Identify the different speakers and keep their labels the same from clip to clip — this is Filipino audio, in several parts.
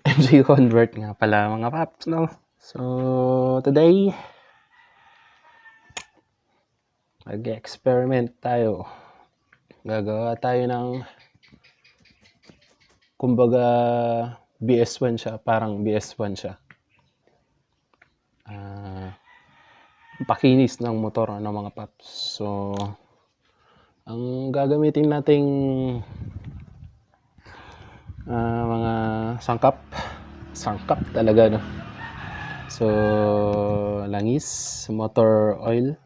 Speaker 1: MC convert nga pala mga paps, no? So, today, mag-experiment tayo. Gagawa tayo ng, kumbaga, BS1 siya. Parang BS1 siya. Pakinis ng motor ng mga paps. So, ang gagamitin nating mga sangkap talaga, no? So, langis, motor oil,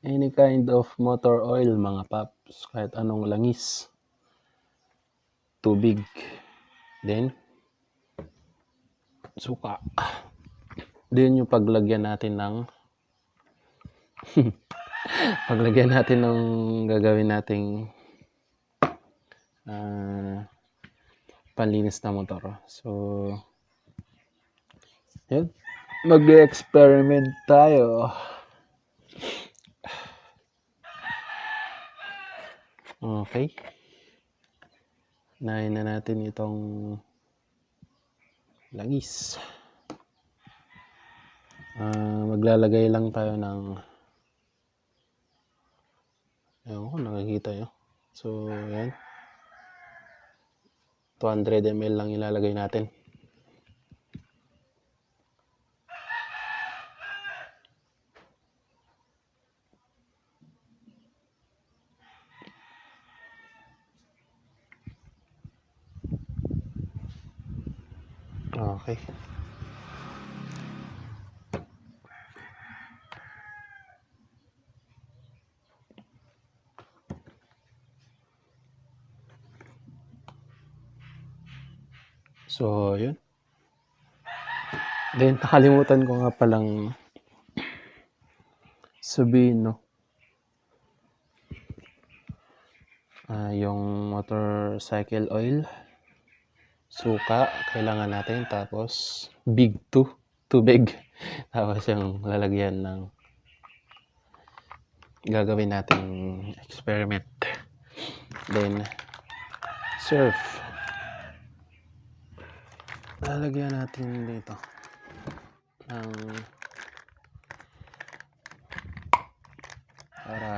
Speaker 1: any kind of motor oil mga paps, kahit anong langis, tubig, then suka, then yung paglagyan natin ng gagawin nating panlinis na motor. So, yun, mag-experiment tayo. Okay, nahin na natin itong langis. Maglalagay lang tayo ng, ayun ko, nakikita nyo. So, yan, 200 ml lang ilalagay natin. Okay. So, yun. Then, nakalimutan ko nga palang sabihin, no? Yung motorcycle oil, suka, kailangan natin. Tapos, big 2, tubig. Tapos, yung lalagyan ng gagawin nating experiment. Then, surf. Lalagyan natin dito ng para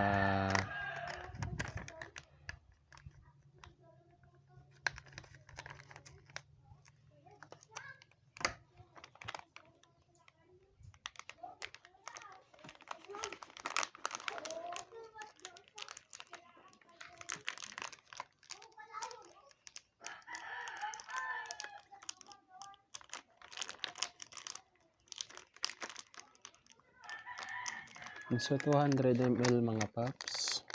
Speaker 1: so 200 ml mga paps.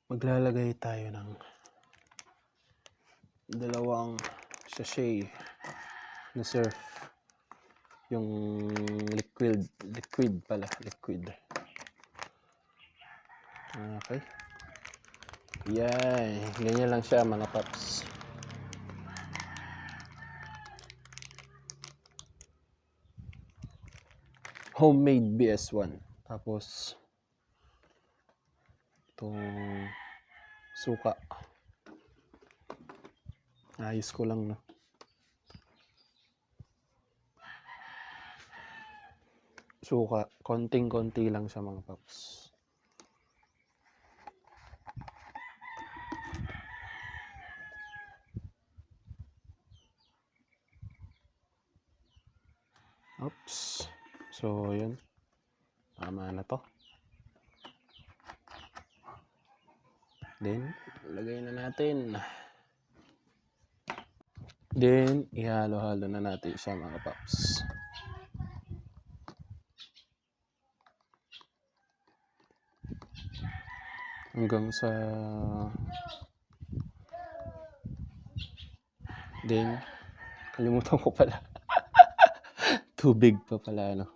Speaker 1: Maglalagay tayo ng 2 sachet na surf. Yung liquid Okay, yan, ganyan lang siya mga paps. Homemade BS1. Tapos itong suka, ayos ko lang, no? Suka, konting-konti lang siya mga paps. Oops. So, yun. Tama na to. Then, lagay na natin. Then, ihalo-halo na natin siya mga paps. Hanggang sa... Then, kalimutan ko pala. Tubig pa pala, no?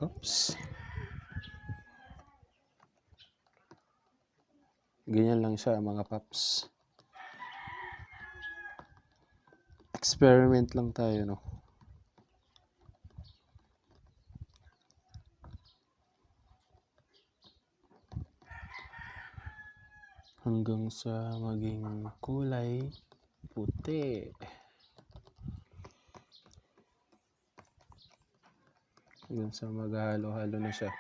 Speaker 1: Oops. Ganyan lang siya mga paps. Experiment lang tayo, no? hanggang sa maging kulay puti. Hanggang sa maghalo-halo na siya.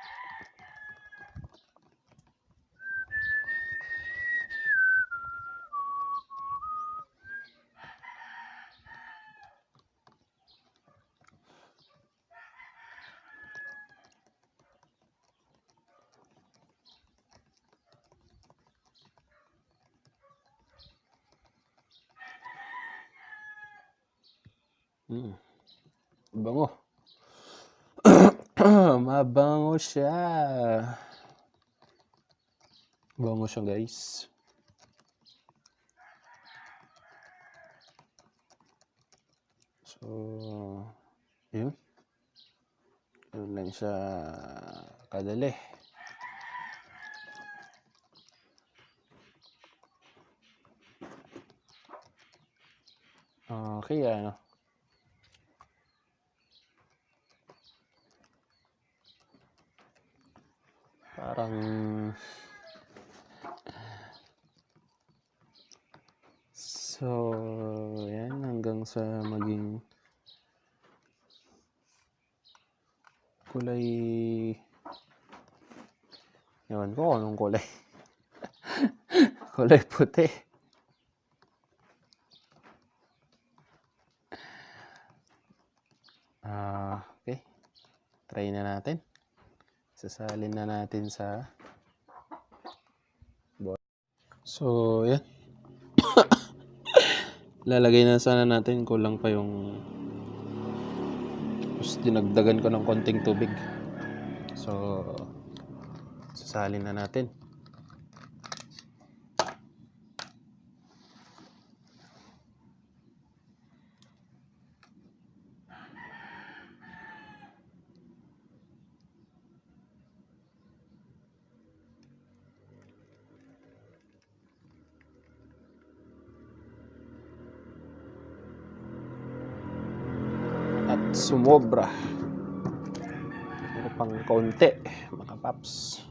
Speaker 1: Bango. Mabango siya. Bango siya, guys. So, yun. Yun lang siya kadali. Okay, ano. Parang so, yan, hanggang sa maging kulay, ewan ko anong kulay. Kulay puti. Okay, try na natin. Sasalin na natin sa bowl. So, yan. Lalagay na sana natin, kulang pa yung, tapos dinagdagan ko ng konting tubig. So, sasalin na natin. At sumobra. Pero pang kaunti, mga paps.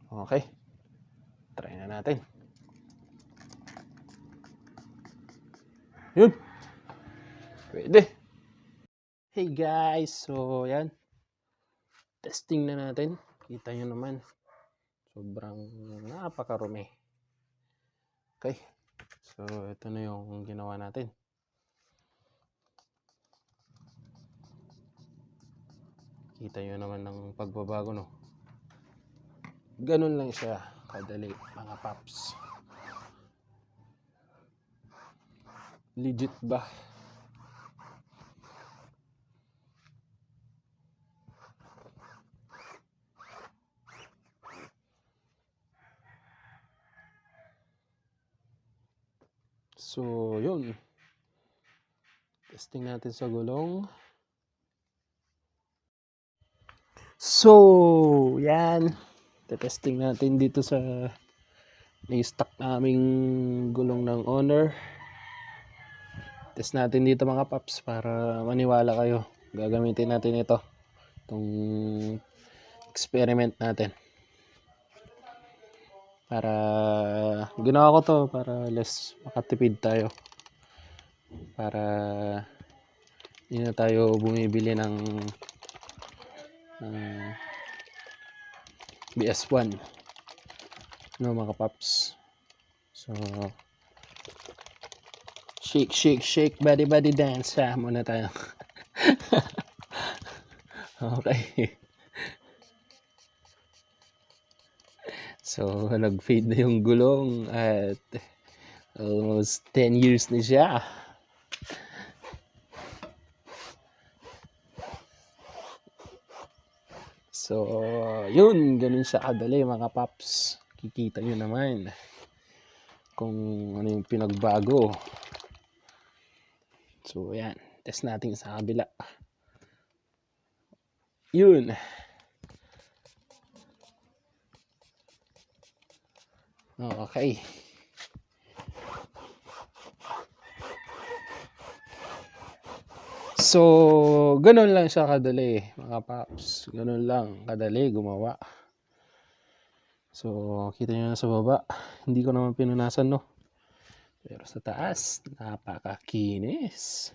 Speaker 1: Okay. Try na natin. Yun. Pwede. Hey guys, so yan. Testing na natin. Kita nyo naman. Sobrang napakarumi. Okay. So, ito na yung ginawa natin. Kita nyo naman ng pagbabago, no? Ganun lang siya kadali, mga paps. Legit ba? So, yun. Testing natin sa gulong. So, yan. Testing natin dito sa ni-stock naming gulong ng owner. Test natin dito, mga paps, para maniwala kayo. Gagamitin natin ito. Itong experiment natin. Para ginawa ko to para less makatipid tayo. Para hindi na tayo bumibili ng BS1, no, mga paps. So, shake, shake, shake, body, body dance. Muna tayo. Okay. So, nag-fade na yung gulong at almost 10 years na siya. So, yun, ganun siya kadali, mga paps. Kikita nyo naman kung ano yung pinagbago. So, yan. Test natin sa kabila. Yun. Okay. So, ganun lang siya kadali, mga paps. Ganun lang kadali gumawa So, kita nyo na sa baba. Hindi ko naman pinunasan, no? Pero sa taas, napakakinis.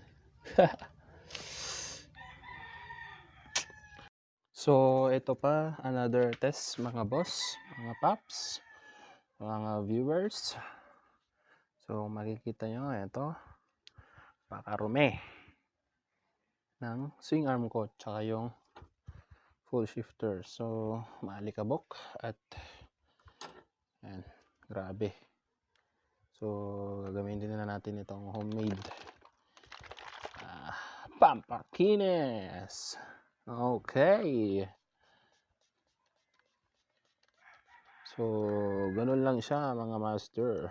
Speaker 1: So, ito pa, another test, mga boss, mga paps, mga viewers. So, makikita nyo, ito, pakarumi ng swing arm ko, tsaka yung full shifter. So, maalikabok at yan, grabe. So, gagamitin na natin itong homemade pampakinis. Okay. So, ganun lang siya, mga master.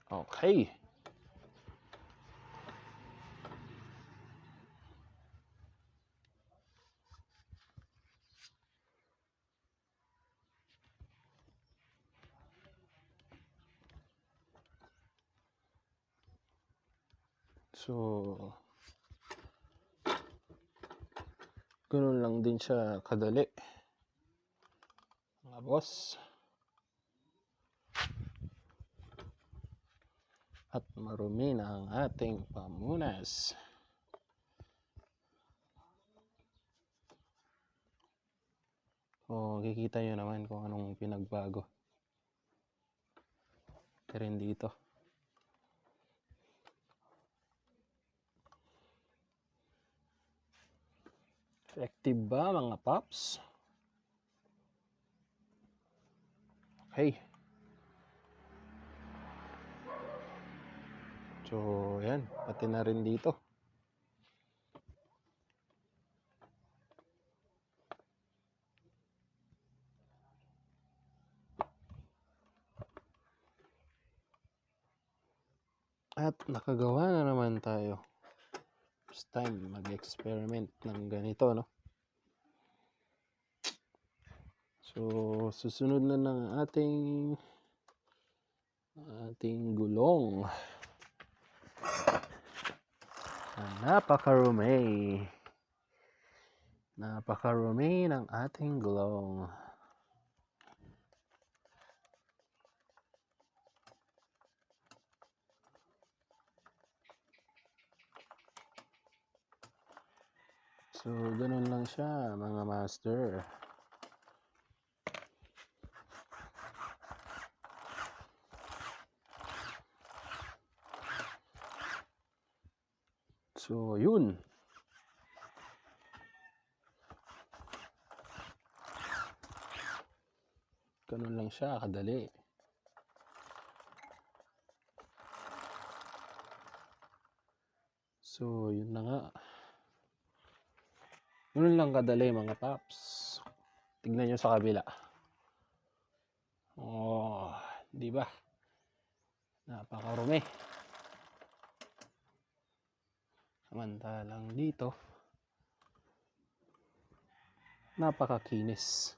Speaker 1: Okay. So, ganun lang din siya kadali, mga boss. At marumi na ang ating pamunas. O, kikita nyo naman kung anong pinagbago. Ito rin dito. Effective ba, mga paps? Okay. So, yan. Pati na rin dito. At nakagawa na naman tayo. First time mag-experiment ng ganito, no? So, susunod na ng ating gulong. Napakarumi. Napakarumi ng ating gulong. So, ganun lang siya, mga master. So, yun. Ganun lang siya, kadali. So, yun na nga. Ganun lang kadali, mga paps. Tignan nyo sa kabila. Oh, di ba? Napakarumi. Samantalang dito, napakakinis.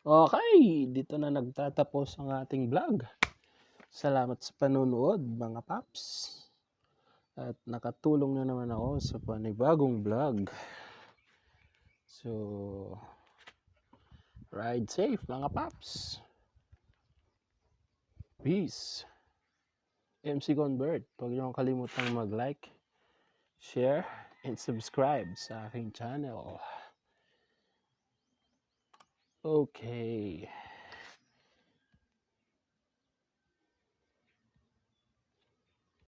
Speaker 1: Okay, dito na nagtatapos ang ating vlog. Salamat sa panunood, mga paps. At nakatulong na naman ako sa panibagong vlog. So, ride safe, mga paps. Peace. MC Convert, huwag niyo kalimutang mag-like, share, and subscribe sa aking channel. Okay.